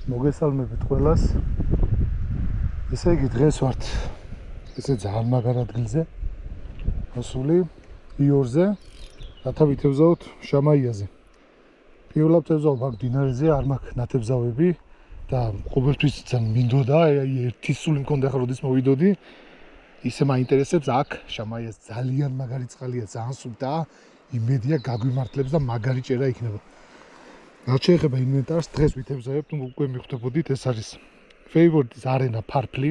მოგესალმებით ყველას. ესე იგი დღეს ვართ ესე ძალიან მაგარ ადგილზე. მოსული იორზე, რათა ვითევზავთ შამაიაზე. პირველად ვთევზავ მაგ დინარეზე, არ მაქვს ნათევზავები და ყოველთვის ძალიან მინდოდა, ერთი სული მქონდა ხა როდის მოვიდოდი. ისე მაინტერესებს აქ შამაიას ძალიან მაგარი წყალია, ძალიან სუფთა, იმედია გაგვიმართლებს და მაგარი ჭერა იქნება. რაც შეეხება ინვენტარს, დღეს ვითევზავებთ, უკვე მიხვდებოდით, ეს არის Favorite-ის არენა ფარფლი,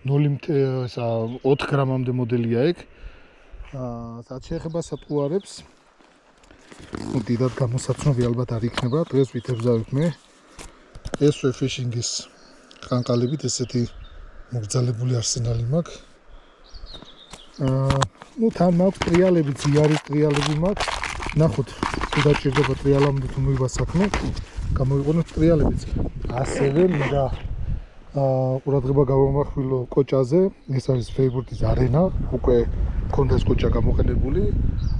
4 გრამამდე მოდელია ეგ. რაც შეეხება სატყუარებს, დიდად გამოსაცნობი ალბათ არ იქნება, დღეს ვითევზავებ მე SV Fishing-ის ყანყალებით, ესეთი მოგრძალებული არსენალი მაქვს. თან მაქვს ტრიალებიც, იარის ტრიალები მაქვს. ნახოთ, თუ დაჭირდება ტრიალამდე თუ მივიდა საქმე, გამოიყენოთ ტრიალებიც. ასევე მინდა ყურადღება გავამახვილო კოჭაზე, ეს არის Favorite-ის არენა, უკვე მქონდა ეს კოჭა გამოყენებული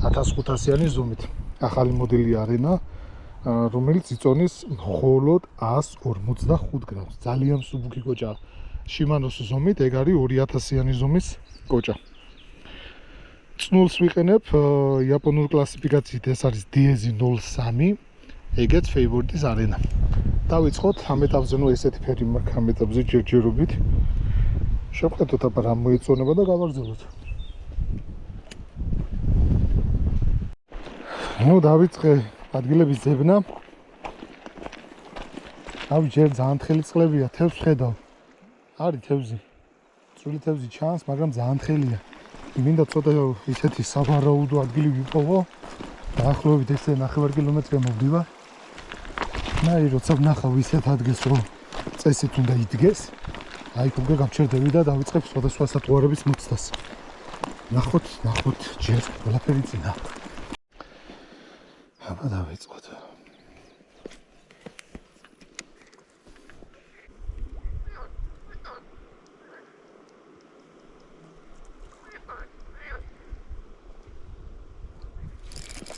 1500-იანი ზომით. ახალი მოდელი არენა, რომელიც იწონის მხოლოდ 145 გრამს. ძალიან მსუბუქი კოჭა. Shimano-ს ზომით, ეგ არის 2000-იანი ზომის კოჭა. წნულს ვიყენებ იაპონურ კლასიფიკაციით, ეს არის DS03, ეგეც Favorite-ის არენა. დავიწყოთ ამ ეტაპზე, ესეთი ფერი მაქვს ამ ეტაპზე ჯერჯერობით. შევხედოთ აბა რა მოეწონება და გავაგრძელოთ. დავიწყე ადგილების ძებნა. ჯერ ძალიან თხელი წყლებია, თევზს ხედავ. არის თევზი. წვრილი თევზი ჩანს, მაგრამ ძალიან თხელია. მინდა ცოტა ისეთი სავარაუდო ადგილი ვიპოვო. დაახლოებით ესე 9 კილომეტრია მოვდივარ. როცა ვნახავ ისეთ ადგილს, რომ წესით უნდა იდგეს, აი უკვე გამჩერდები და დავიწყებ სხვადასხვა სატყუარების მოცდას. ნახოთ, ჯერ ყველაფერი წინა. აბა დავიწყოთ.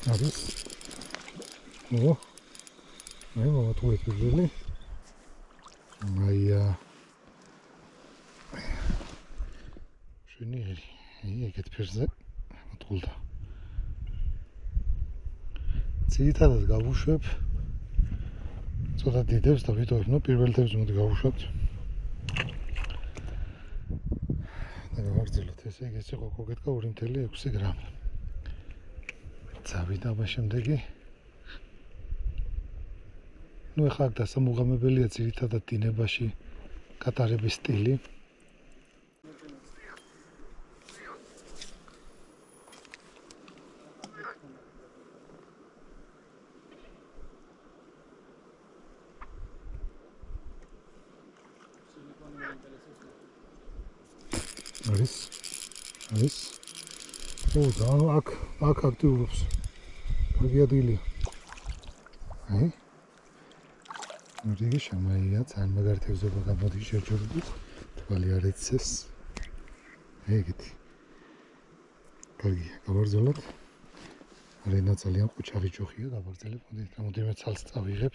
არის. მოვატყუეთ პირველი. შვენიერი. ეგეთ ფერზე მოვატყულდა. ძირითადად გავუშვებ. ცოტა დიდებს და ვიტოვებ, პირველ თევზს მოდი გავუშვებთ. და გავაგრძელოთ, ესე იგი ეს იყო კოკეტკა 2.6 გრამი. წავიდა აბა შემდეგი. ეხლა აქ დასამუღამებელია ძირითადად დინებაში კატარების სტილი. არის. აქ აქტიურობს. კარგი ადგილია. რიგი შამაია, ძალიან მაგარი თევზობა გამოდის ჯერჯერობით. თვალი არ ეცეს. ეგეთი. კარგია, გავაგრძელოთ. არენა ძალიან ყუჩაღი ჯოხია, გავაგრძელებ. მოდით ცალს წავიღებ.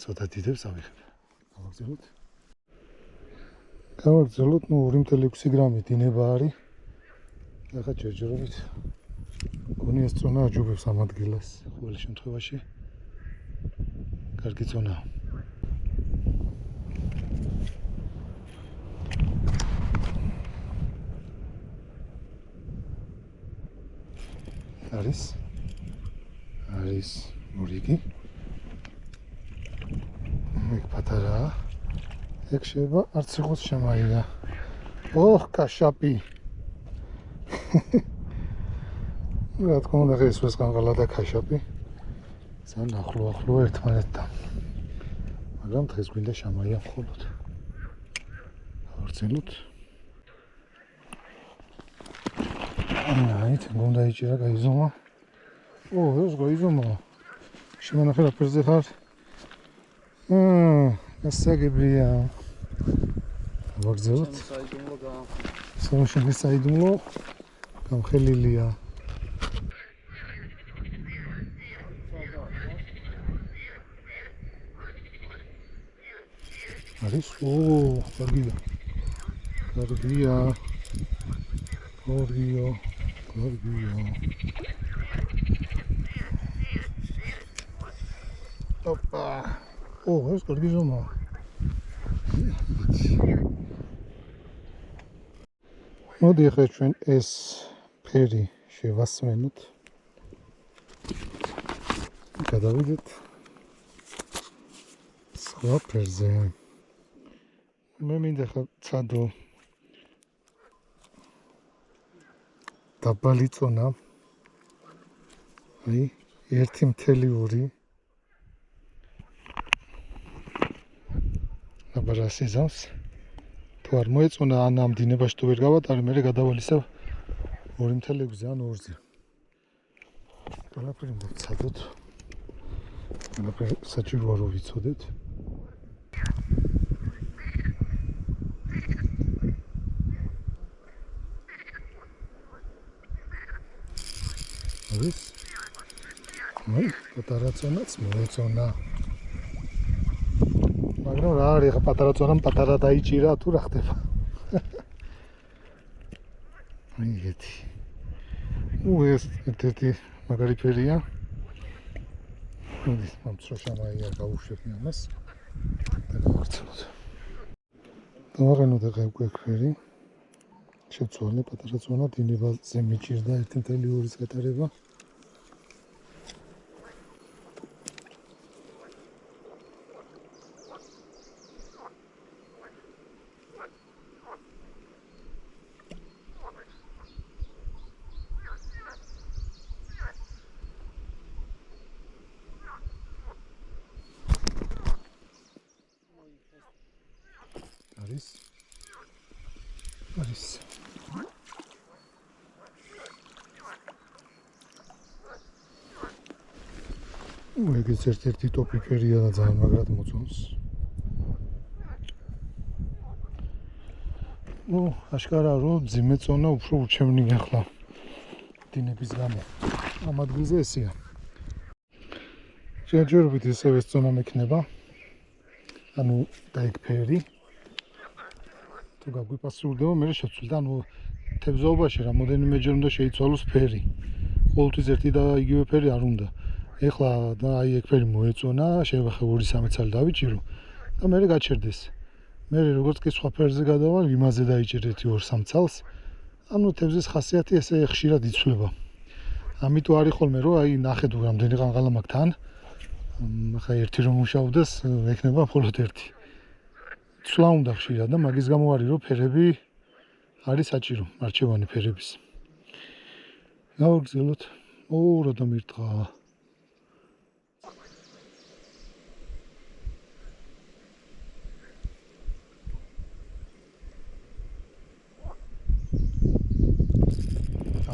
ცოტა დიდებს ავიღებ. გავაგრძელოთ. 2.6 გრამი დინება არის. ახლა ჯერჯერობით. გონია სწონა აჯობებს ამ ადგილას. ყოველ შემთხვევაში კარგი წონა. არის მორიგი. ეგ პატარაა. ეგ შეიძლება არც იყოს შამაია. კაშაპი. რა თქმა უნდა, ეს ვესყანყალა და კაშაპი. ძალიან ახლო ერთმანეთთან. მაგრამ დღეს გვინდა შამაია მხოლოდ. გავაგრძელოთ. გონდა იჭირა, გაიზომა. ეს გაიზომა. შემონახე რა ფერზე ხარ? გასაგებია. გავაგრძელოთ. საიდუმლო გამხელილია. არის კარგია ოპა ეს კარგი ზომაა მოდი ახლა ჩვენ ეს ფერი შევასმენოთ გადავიდეთ სხვა ფერზე მე მინდა ხა ცადო დაბალი წონა აი 1.2 აბა რა სიზავს თუ არ მოეწონა ან ამ დინებაში თუ ვერ გავატარე მე გადავალისებ 2.6-ზე ან 2-ზე ყველაფერი უნდა ვცადოთ ყველაფერი საჭიროა რომ ვიცოდეთ არის აი პატარა წონაც მოეწონა მაგრამ რა არის ხა პატარა წონამ პატარა დაიჭირა თუ რა ხდება აი ეგეთი ეს ერთ-ერთი მაგარი ფერია მოდი მომწრო შემაია გავუშვები ამას და გავარცხოთ დავაღენოთ ახლა უკვე ფერი შეცვალე პატარა წონა დინებაზე მიჭირდა 1.2-ის გატარება არის ეგეც ერთ-ერთი ტოპი ფერია და ძალიან მაგრად მოწონს აშკარა რომ ძიმე წონა უფრო ურჩევნია ახლა დინების გამო ამ ადგილზე ესია შეჯერებით ისევ ეს წონა მექნება ანუ დაიგ ფერი თუ გაგვიპასუხდება მე შეცვლი და ანუ თებზაობაში რამოდენიმეჯერ უნდა შეიცვალოს ფერი ყოველთვის ერთი და იგივე ფერი არ უნდა ეხლა და აი ეგ ფერი მოეწონა შევახე 2-3 წელი დავიჭირო და მე გაჩერდეს მე როგორც კი სხვა ფერზე გადავალ იმაზე დაიჭერ 1-2-3 წელს ანუ თებზის ხასიათი ესე ხშირად იცვლება ამიტომ არის ხოლმე რომ აი ნახე თუ რამდენი ყანყალა მაქვს თან ახლა ერთი რომ მუშაობდეს ექნება მხოლოდ ერთი ცვლა უნდა ხშირად და მაგის გამო არის რომ ფერები არის საჭირო არჩევანი ფერების გავაგრძელოთ რა დამირთყა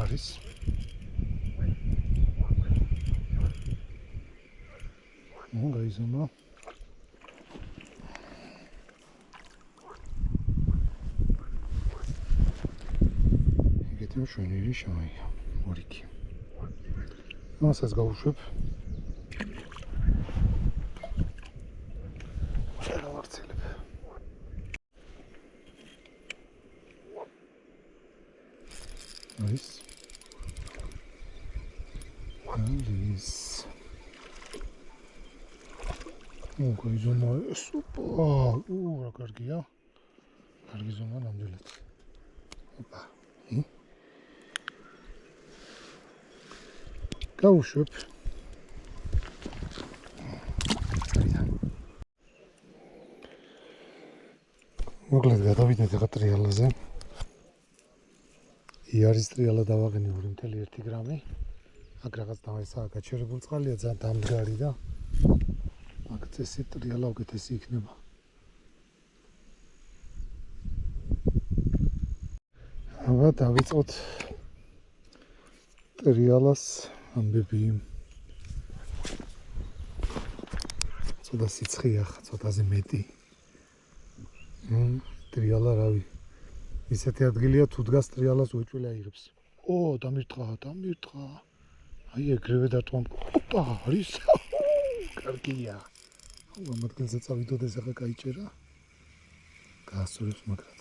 არის გაიზომა ეგეთი მშვენიერი შავია ორიკი მასაც გავუშვებ დავარცელებ არის გაიზომა სუპა რა კარგია კარგი ზომა ნამდვილად ოპა გავუშვებ მოკლედ გადავიდეთ ახლა ტრიალაზე იარის ტრიალა დავაღენე 2.1 გრამი აქ რაღაც დავესაა გაჩერებული წყალია ძალიან დამდგარი და აქ წესი ტრიალა უკეთესი იქნება აბა დავიწყოთ ტრიალას ამბები ცოტა სიცხეა ცოტაზე მეტი ტრიალა რავი ისეთი ადგილია თუ დგას ტრიალას უეჭველი აიღებს დამირთყა აი ეგრევე დატყვამ ოპა არის კარგია ამ ადგილზე წავიდოდეს ახლა გაიჭერა გაასწორებს მაგრად.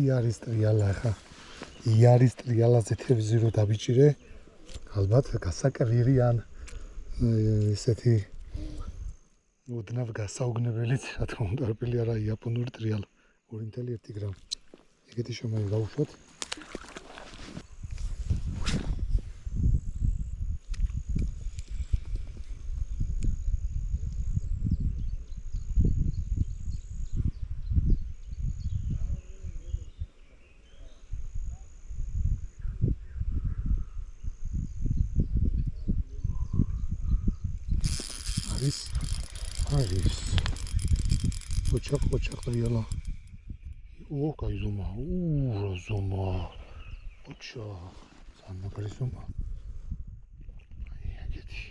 იარის ტრიალა ხა. იარის ტრიალაზე თევზი რო დაბიჭირე, ალბათ გასაკრირიან ესეთი ოდნავ გასაუგნებელიც, რა თქმა უნდა, არაფერი არა იაპონური ტრიალა 2.1 გრამი. ეგეთი შემოი გავუშვათ. არის ოჩახ ტრიალა. კაი ზომა, რა ზომა. ოჩა, სამაგარი ზომა. აი ეგეთი.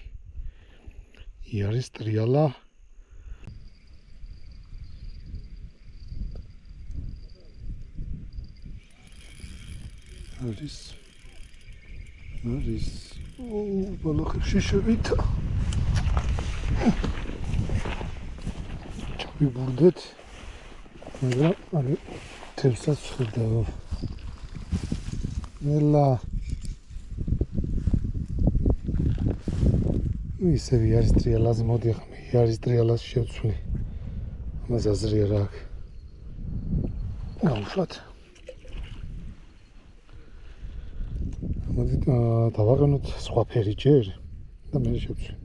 იარის ტრიალა. არის ბალახებში შევიდა. ვიბურდეთ, მაგრამ აი თევზსაც ვხედავ. ნელა. ისევ იარის ტრიალაზე მოდი ახლა მე იარის ტრიალას შევცვლი. ამას აზრი არ აქვს. გავუშვათ. მოდი დავაყენოთ სხვა ფერი ჯერ და მე შევცვლი.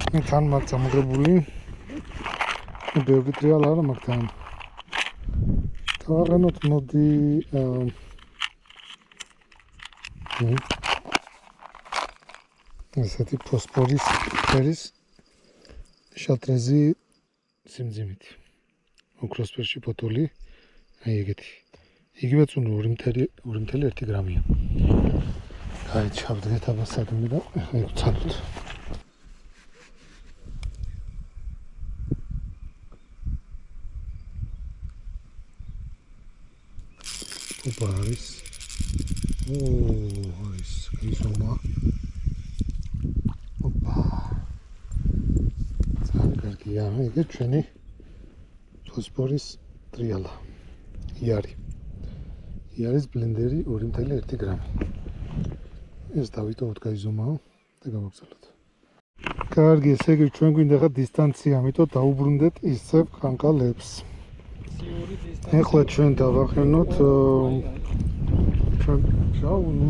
თან მაქვს ამოღებული ბევრი ტრიალა არა მაქვს თან. დავაყენოთ მოდი ესეთი ფოსფორის ფერის შალტრეზი სიმძიმით. ოქროსფერში ბოთოლი, აი ეგეთი. იგივე წუნ 2.1 გრამია. აი ჩავდგეთ აბა სადმე და აი ვცადოთ. არის არის ისომა ძალიან კარგია ეგ ჩვენი ფოსფორის ტრიალა იარის ბლენდერი 2.1 გრამი ეს დავიტოვოთ გაიზომაო და გავაგზავნოთ კარგი ესე იგი ჩვენ გვინდა ხა დისტანცია ამიტომ დაუბრუნდეთ ისევ კანკალებს ეხლა ჩვენ დავახენოთ ჩვენ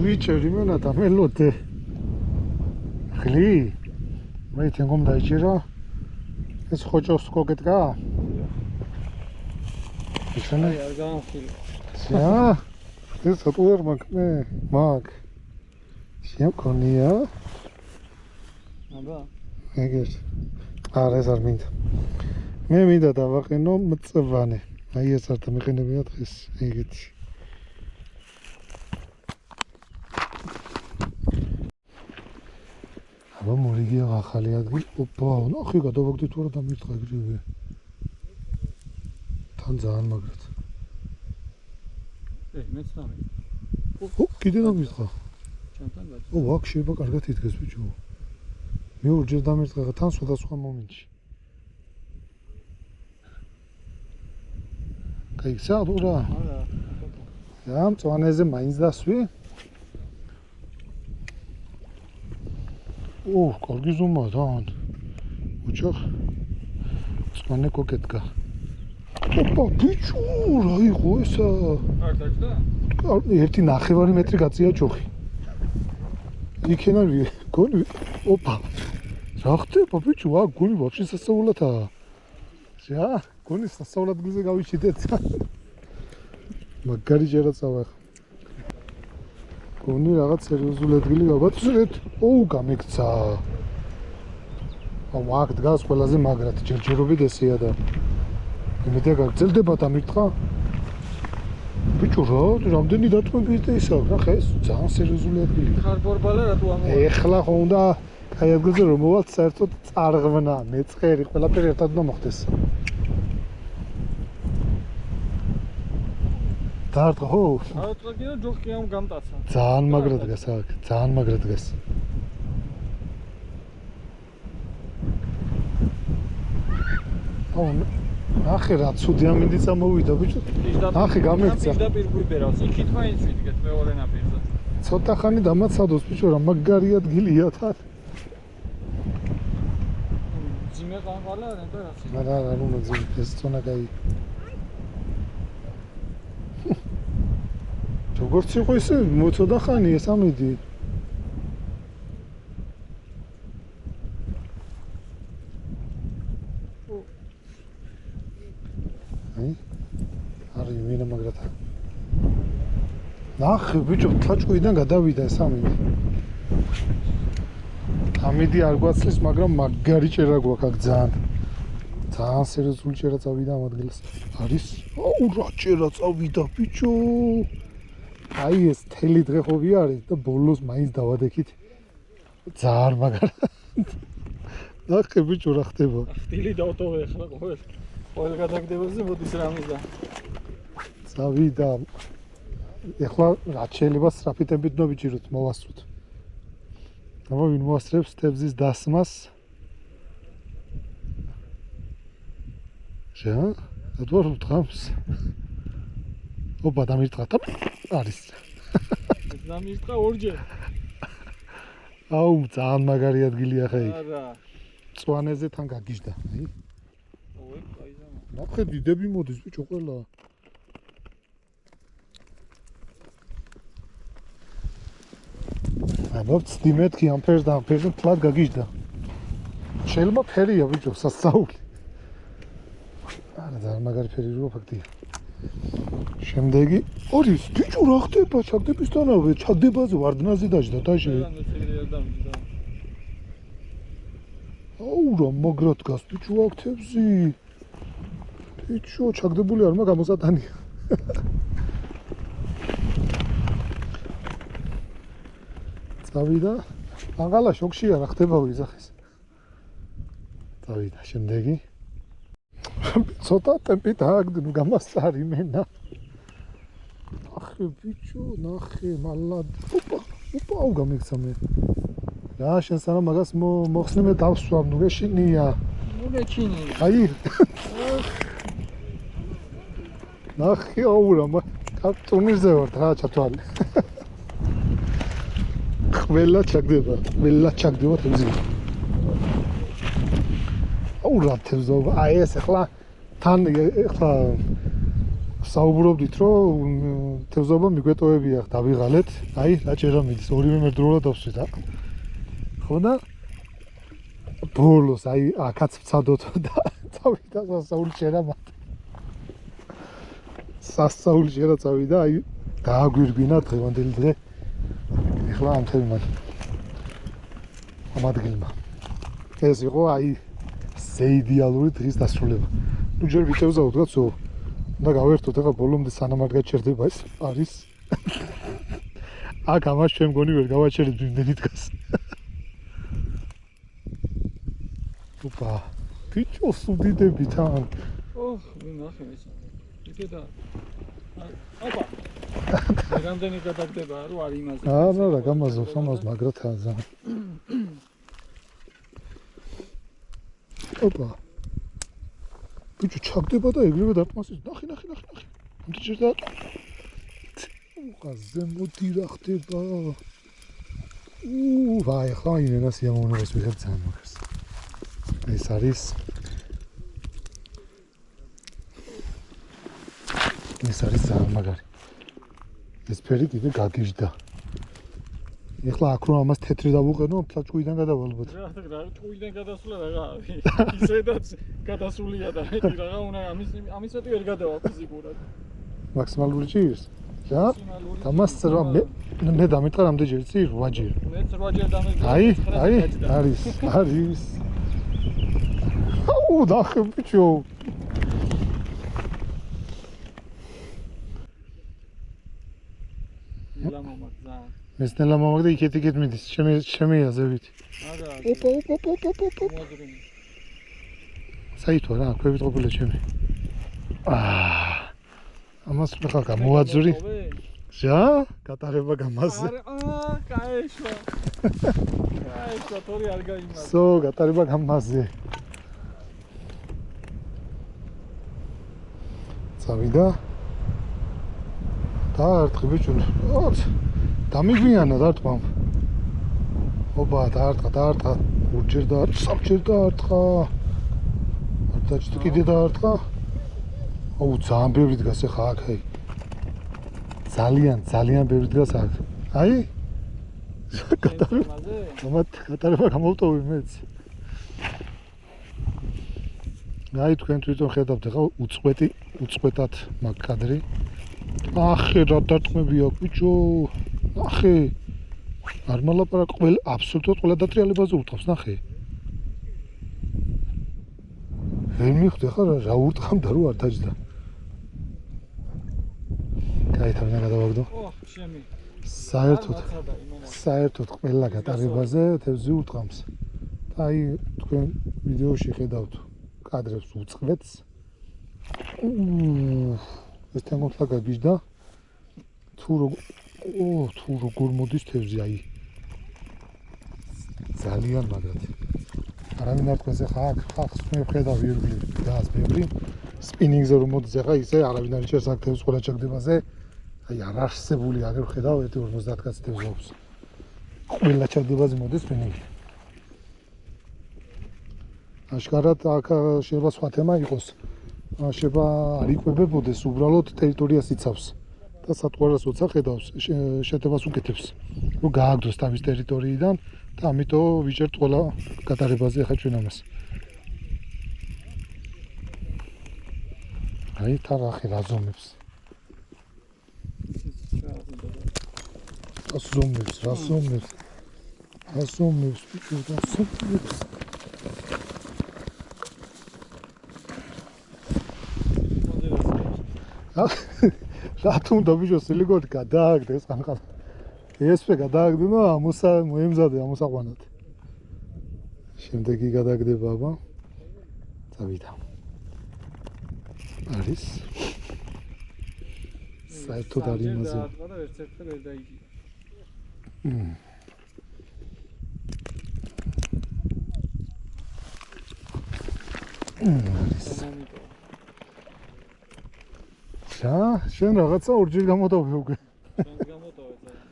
ვიჭერი მენა და მელოდე ხლი მე თენგომ დაიჭირა ეს ხოჭოს კოგეთკა ისენა არ გამხილი ეს ატუერ მაგ შემკონია აბა ეგეთ არა ეს არ მინდა მე მინდა დავაყენო მწვანე აი ეს არ დამიყენებია დღეს ეგეთი აბა მორიგია ახალი ადგილი ოპა ნახე გადავაგდით თუ არა დამირთყა ეგრევე თან ძალიან მაგრად მეც დამირთყა კიდე დამირთყა ჩემთან გაჩვენა ვაკ შეიძლება კარგად იდგეს ბიჭო მე ორჯერ დამირთყა თან სხვადასხვა მომენტში გაიქცა რა რა მწვანეზე მაინც დასვი კარგი ზომა თან უჩახ მწვანე კოკეთკა ოპა ბიჭო რა იყო ესა არ დაჭდა 1.5 მეტრი გაწია ჯოხი იქენა გონი ოპა რა ხდება ბიჭო აქ გონი ვაფშე სასწაულათაა რა გონი სასწაულ ადგილზე გავიჩიდეთ მაგარი ჯერაცავა გონი რაღაც სერიოზული ადგილი გავაცვლეთ გამიქცა აქ დგას ყველაზე მაგრად ჯერჯერობით ესეა და იმედი გაგრძელდება დამირთყა ბიჭო რა რამდენი დათმობი და ისა ნახე ეს ძალიან სერიოზული ადგილი ხარ ბორბალა რატო ამოვა ეხლა ხო უნდა კაი ადგილზე რომ მოვალთ საერთოდ წარღვნა მეწყერი ყველაფერი ერთად უნდა მოხდეს დაარტყა ხო? დაარტყა კიდე ჯოხი ამ გამტაცა. ძალიან მაგრად დგას აქ, ძალიან მაგრად დგას. აუ ნახე რა ცუდი ამინდი წამოვიდა ბიჭო ნახე გამექცა პირდაპირ გვიბერავს იქით მაინც ვიდგეთ მეორე ნაპირზე ცოტა ხანი დამაცადოს ბიჭო რა მაგარი ადგილია თან ძიმე ყანყალა ნეტა რა რა უნდა ძიმე ეს ზონა გაი როგორც იყო ისე მოცოდა ხანი ეს ამინდი არი ვინა მაგრათა ნახე ბიჭო თაჭკუიდან გადავიდა ეს ამინდი ამინდი არ გვაცლის მაგრამ მაგარი ჭერა გვაქვს აქ ძალიან სერიოზული ჭერა წავიდა ამ ადგილას არის აუ რა ჭერა წავიდა ბიჭო აი ეს თელი დღე ხოვი არის და ბოლოს მაინც დავადექით ძალიან მაგარ ნახე ბიჭო რა ხდება ხტილი დავტოვე ახლა ყოველ გადაგდებაზე მოდის რამის და წავიდა ეხლა რაც შეიძლება სტრაფიტებით ნოვიჭიროთ მოვასწროთ აბა ვინ მოასწრებს თევზის დასმას შე დადوار ვთხრამს ოპა დამირტყა არის დამირტყა ორჯერ აუ ძალიან მაგარი ადგილია ხა იქ არა წვანეზე თან გაგიჟდა აი ოე აი ზამა ნახე დიდები მოდის ბიჭო ყველა მოვწდი მეთქი ამ ფერს და ამ ფერზე თლად გაგიჟდა შეიძლება ფერია ბიჭო სასწაული არა ძალიან მაგარი ფერი რო ფაქტია შემდეგი ორი ბიჭო რა ხდება ჩაგდებისთანავე ჩაგდებაზე ვარდნაზე დაждდა თაში აუ რა მაგრა დგას ბიჭო აქ თევზი ბიჭო ჩაგდებული არ მაგ გამოსატანია წავიდა აღალა შოქშია რა ხდება ვიზახის წავიდა შემდეგი ცოტა ტემპი დააგდო ნუ გამასწარი მენა ახე ბიჭო ნახე მალად ოპა აუ გამიქცა მე რა შენ სანამ მაგას მოხსნე მე დავსვამ ნუ გეშინია ნუ გეჩინია აი ნახე აუ რა ტურნირზე ვარ რა ჩათვალე ყველა ჩაგდება თევზი აუ რა თევზობა აი ეს ახლა თან ახლა საუბრობდით რომ თევზობა მიგვეტოვებია დავიღალეთ აი რა ჭერა მიდის ორივე მერდროულად დავსვით ხო და ბოლოს აი აქაც ვცადოთ და წავიდა სასაული ჭერა მათ სასაული ჭერა წავიდა აი დააგვირგვინა დღევანდელი დღე ეხლა ამ თემად ამ ადგილმა ეს იყო აი ზეიდეალური დღის დასრულება ნუ ჯერ ვიტევზავთ კაცო უნდა გავერთოთ ახლა ბოლომდე სანამ არ გაჩერდება ეს არის აქ ამას ჩვენ მგონი ვერ გავაჩერეთ იმდენი დგას ოპა ბიჭო სუდიდები თან ოხ მე ნახე ეს ისე და ოპა რამდენი გადაგდება რომ არ იმაზე არა გამაზობს ამას მაგრათა ზა ოპა ბიჭო ჩაგდება და ეგრევე დარტყმასის ნახე ამდე ჯერ და უყაზე მოდი რა ხდება ვაი ხა ინენას იამოვნებას ვიღებ ძალიან მაგარს ეს არის ძალიან მაგარი ეს ფერი კიდე გაგიჟდა ეხლა აქ რომ ამას თეთრი დავუყენო ფლაჭკუიდან გადავალბოთ რა ჭკუიდან გადასვლა რა ისედაც გადასულია და მეტი რა უნდა ამისეთი ვერ გადავა ფიზიკურად მაქსიმალური ჭირს რა დამას რა მე დამიტყარ ამდენჯერ წი 8 ჯერ მე 8 ჯერ დამიტყარ აი არის აუ დახე ბიჭო მესნელა მომაგდა იქეთ მიდის ჩემი აზევით ოპა საითო რა ქვევით ყოფილა ჩემი ამას ხა გამოაძური რა გატარება გამაზე კაეშვა თორი არ გაიმართა სო გატარება გამაზე წავიდა. დაარტყი ბიჭუნ. დამიგვიანა დარტყამ. ოპა, დაარტყა. ორჯერ დაარტყა, სამჯერ დაარტყა. არ დაჭდა კიდე დაარტყა. აუ, ძალიან ბევრი დგას ახლა აქ, აი. ძალიან ბევრი დგას აქ. აი? გატარება გამოვტოვი მეც. აი თქვენ თვითონ ხედავთ ახლა უწყვეტად მაგ კადრი. ახე რა დარტყმები აქვს ბიჭო. ახე. არ მალაპარაკ ყველა აბსოლუტურად ყველა დატრიალებაზე ურტყავს, ნახე. ვერ მიხვდი ახლა რა ურტყამდა რო არ დაჯდა. კაი თავიდან გადავაგდო. შემი. საერთოდ ყველა გატარებაზე თევზი ურტყამს. და აი თქვენ ვიდეოში ხედავთ კადრებს უწყვეტს. ეს თემოთლა გაგიჟდა. თუ როგორ მოდის თევზი აი. ძალიან მაგრად. არავინ არ თქვენს ახლა აქ ხალხს მე ვხედავ ირგვლივ გას ბევრი. სპინინგზე რომ მოდის ახლა ისე არავინ არ იჩერს აქ თევზს ყველა ჩაგდებაზე. აი არ არსებული აგერ ხედავ 1-50 კაცი თევზს აქვს. ყველა ჩაგდებაზე მოდის სპინინგი. აშკარად აქ შეიძლება სხვა თემა იყოს. შეიძლება არ იკვებებოდეს, უბრალოდ ტერიტორიას იცავს. და სატყუარას როცა ხედავს, შეტევას უკეთებს. რომ გააგდოს თავის ტერიტორიიდან და ამიტომ ვიჭერთ ყველა გატარებაზე ახლა ჩვენ ამას. აი თარახი რაზომებს. რაზომებს, ბიჭო, რაზომებს. რა თუნდა ბიჭო სილიკონი გადააგდეს ხანხალ. ესვე გადააგდნო მოემზადე ამოსაყვანად. შემდეგი გადააგდება აბა. წავიდა. არის. საერთოდ არ იმაზე. და ერთ ერთხელ ვერ დაიგია. შენ რაღაცა ორჯერ გამოტოვე უკვე. შენ გამოტოვე ძალიან.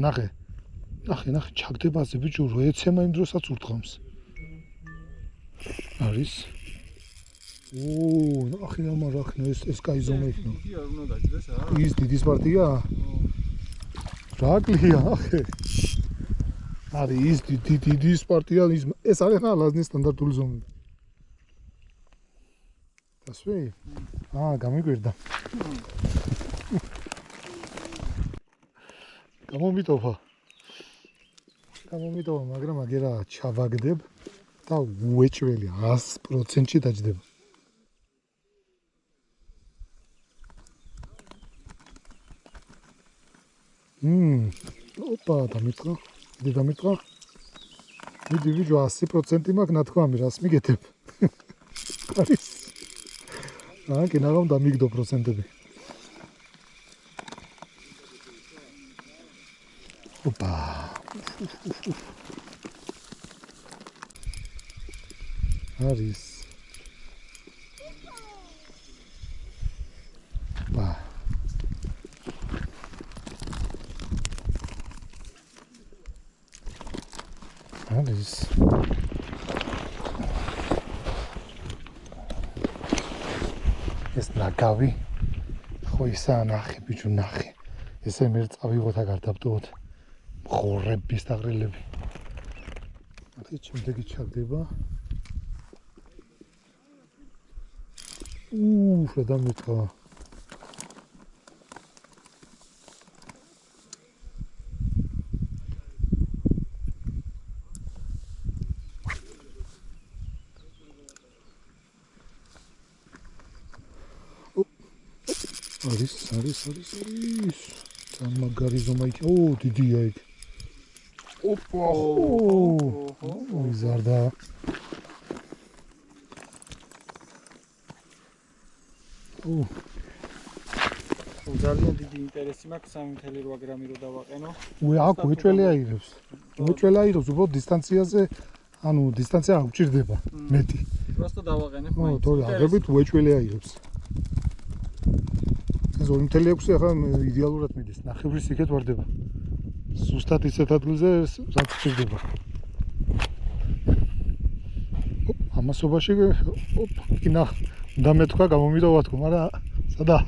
ნახე, ჩაგდებაზე ბიჭო, რო ეცემა იმ დროსაც ურტყამს. არის. ნახე ამარ ახლა ეს კაი ზომა იქნება. იგი არ უნდა დაჭდეს რა? ის დიდის პარტია? რა კლია, ნახე. არის ის დიდის პარტია, ეს არის ხა ლაზნის სტანდარტული ზომები. დასვი? გამიგვირდა. გამომიტოვა, მაგრამ აგერა ჩავაგდებ და უეჭველი 100%-ში დაჯდება. ოპა, დამიტყვა. მიდი ვიჯო 100% მაქვს ნათქვამი, რას მიგეთებ? არის. კინაღამ დამიგდო პროცენტები. ოპა. არის. ოპა. არის. ეს ნაგავი ხო ისა ნახე ბიჭო ნახე ესე მე წავიღოთ აქ არ დავტოვოთ ხორების დაღრილები ახლა შემდეგი ჩაგდება რა დამიტყვა არის ძალიან მაგარი ზომა იქ დიდია იქ ოპა ვიზარდა ძალიან დიდი ინტერესი მაქვს 3.8 გრამი რო დავაყენო აქ უეჭველი აიღებს უბრალოდ დისტანციაზე ანუ დისტანცია არ გჭირდება მეტი просто დავაყენებ თორე აღებით უეჭველი აიღებს ეს 2.6 ახლა იდეალურად მიდის. ნახევრის იქეთ ვარდება. ზუსტად ისეთ ადგილზე რაც ჭირდება. ამასობაში კინა და მეთქვა გამომიდოვა თქო, მაგრამ სადა?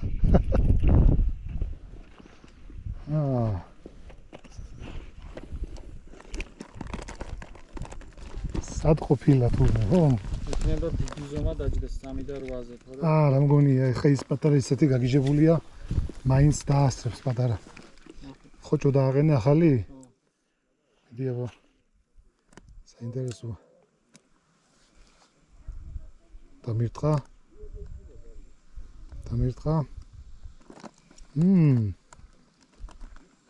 სად ყოფილა თურმე, ხო? იქნება დიდი ზომა დაჯდეს 3 და 8-ზე, ხო? რა მგონია, ეხა ის პატარა ისეთი გაგიჟებულია, მაინც დაასწრებს პატარა. ხოჭო დააღენე ახალი? მიდი აბა. საინტერესოა. დამირთხა.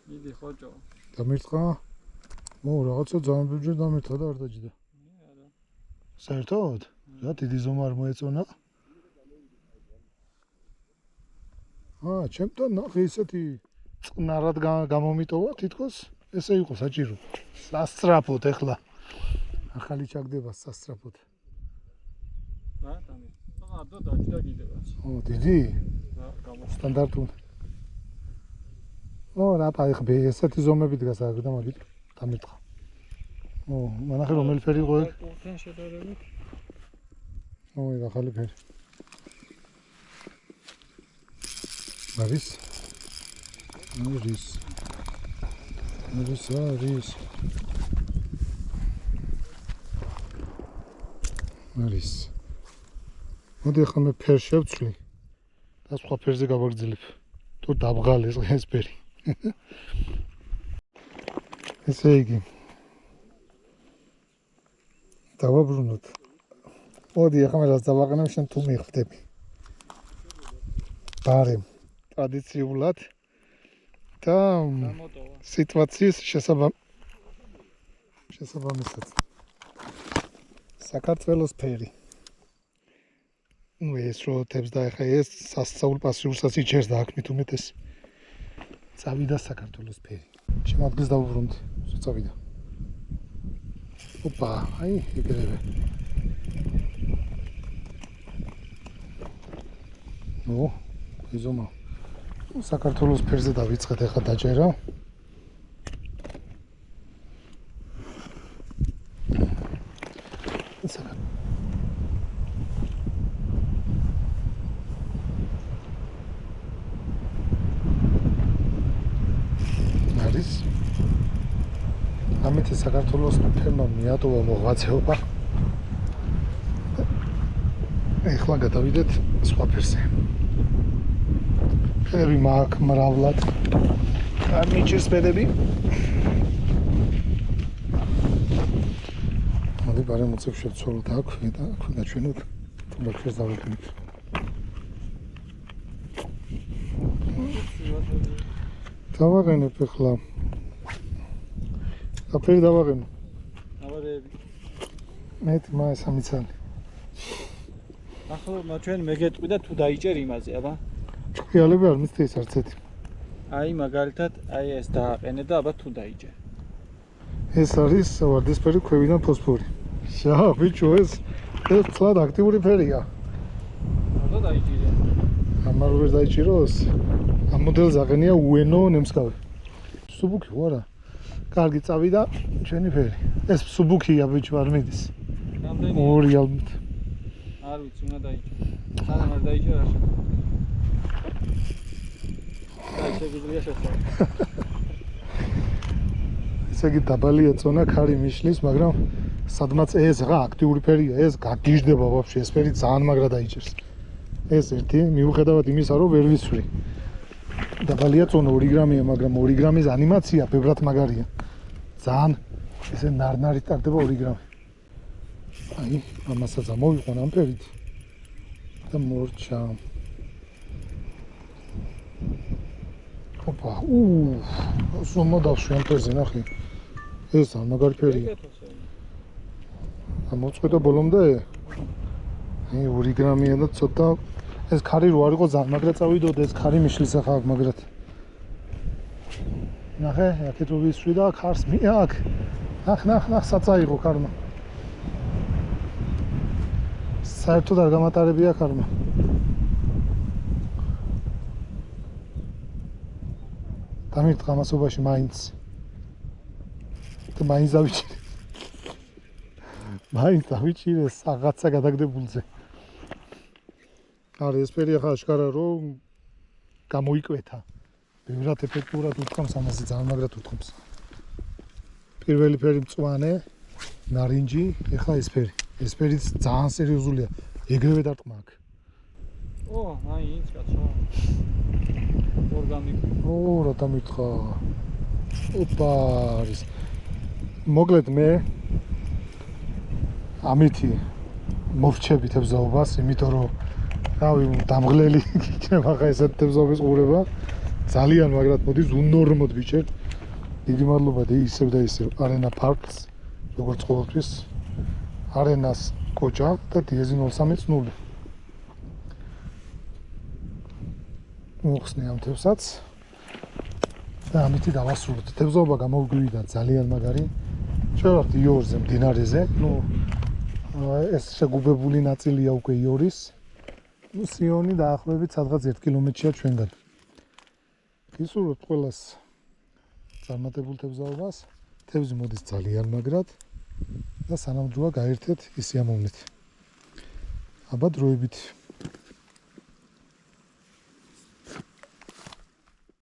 მიდი ხოჭო. დამირთხა. რაღაცა ძალიან ბევრი დამირთხა და არ დაჯდა. საერთოდ? რა დიდი ზომა არ მოეწონა? ჩემთან ნახე ისეთი წყნარად გამომიტოვა თითქოს ესე იყო საჭირო. სასწრაფოდ ეხლა. ახალი ჩაგდება სასწრაფოდ. რა დამი? და დაჯდა კიდევაც. დიდი? რა გამო სტანდარტული. რა პაიხბე ესეთი ზომები დგას აქ და მაგით დამირთხა. მანახე რომელი ფერი იყო ეგ? კურთან შედარებით. ეგ ახალი ფერი. არის. მოდი ახლა მე ფერ შევცვლი და სხვა ფერზე გავაგრძელებ. თუ დაბღალეს ეს ფერი. ესე იგი. დავაბრუნოთ. მოდი ახლა მე რაც დავაყენებ, შენ თუ მიხვდები. ბარემ ტრადიციულად და სიტუაციის შესაბამისად. საქართველოს ფერი. ეს რო თებს და ახლა ეს სასწაულ პასიურსაც იჩერს და აქ მით უმეტეს წავიდა საქართველოს ფერი. ჩემ ადგილს დავუბრუნდი, წავიდა. ოპა, აი ეგრევე. იზომა. საქართველოს ფერზე დავიწყეთ ახლა დაჭერა. ამით საქართველოს ფერმა მიატოვა მოღვაწეობა. ეხლა გადავიდეთ სხვა ფერზე. ფერები მაქვს მრავლად. არ მიჭირს ფერები. მოდი ბარემ მოწევ შევცვალოთ აქ და აქ დაჩვენოთ თუ რა ფერს დავაკეთებ. დავაყენებ ეხლა. აფერი დავაყენო. ავარები. მეტი მაინც ამიცანი. ახლა ჩვენ მეგეტყვი და თუ დაიჭერ იმაზე, აბა. ჭყიალები არ მისთე ის არც ერთი. აი მაგალითად, აი ეს დააყენე და აბა თუ დაიჭერ. ეს არის ვარდისფერი ქვევიდან ფოსფორი. ბიჭო ეს ცლად აქტიური ფერია. და დაიჭირე. ამარ ვერ დაიჭიროს. ამ მოდელს აყენია უენო ნემსკავი. სუბუქი ვარა. კარგი წავიდა ჩვენი ფერი. ეს სუბუქია ბიჭო არ მიდის. რამდენი? 2 ალბათ. არ ვიცი, უნდა დაიჭერ. სანამ არ დაიჭერ არ შეგვიძლია. და შეგვიძლია შეხვდეთ. ესე იგი დაბალია წონა ქარი მიშლის, მაგრამ სადმაც ეს რა აქტიური ფერია, ეს გაგიჟდება ვაფშე, ეს ფერი ძალიან მაგრა დაიჭერს. ეს ერთი მიუხედავად იმისა, რომ ვერ ვისვრი. დაბალია წონა 2 გრამია, მაგრამ 2 გრამის ანიმაცია ბევრად მაგარია. ძალიან ესე ნარნარი ტარდება 2 გრამი. აი, ამასაც ამოვიყვან ამ ფერით. და მორჩა. ოპა, ზომა დავშვი ამ ფერზე, ნახე. ეს ძალიან მაგარი ფერია. ამოწყვეტა ბოლომდე. აი 2 გრამია და ცოტა ეს ქარი რო არ იყო ძალიან მაგრა წავიდოდა ეს ქარი მიშლის ახლა მაგრად. ნახე, აქეთ რო ვისვრი და ქარს მიაკ. ნახ, საწაიღო ქარმა. საერთოდ არ გამატარებია ქარმა. დამირთყა მასობაში მაინც. და მაინც დავიჭირე. მაინც დავიჭირე რაღაცა გადაგდებულზე. არის ეს ფერი ახლა აშკარა რომ გამოიკვეთა. ბევრად ეფექტურად უთხრამს ამაზე ძალიან მაგრად უთხრამს. პირველი ფერი მწვანე, ნარინჯი, ეხლა ეს ფერი. ეს ფერიც ძალიან სერიოზულია. ეგრევე დარტყმა აქ. მაინც კაცო. ორგანიკ. რა დამირთყა. ოპა არის. მოკლედ მე ამითი მოვჩები თებზაობას, იმიტომ რომ რავი დამღლელი იქნება ხა ესეთ თებზაობის ყურება. ძალიან მაგრად მოდის უნორმოდ ბიჭერ. დიდი მადლობა ისევ და ისევ Arena Parks, როგორც ყოველთვის. Arena-ს კოჭა და დიეზი 030. მოხსნე ამ თევსაც და ამითი დავასრულოთ. თევზაობა გამოვგვივიდა ძალიან მაგარი. შევართ იორზე, მდინარეზე. ეს შეგუბებული ნაწილია უკვე იორის. სიონი დაახლოებით სადღაც 1 კილომეტრია ჩვენგან. გისურვებთ ყველას წარმატებულ თევზაობას. თევზი მოდის ძალიან მაგრად და სანამ დროა გაერთეთ ისე ამოვნეთ. აბა დროებით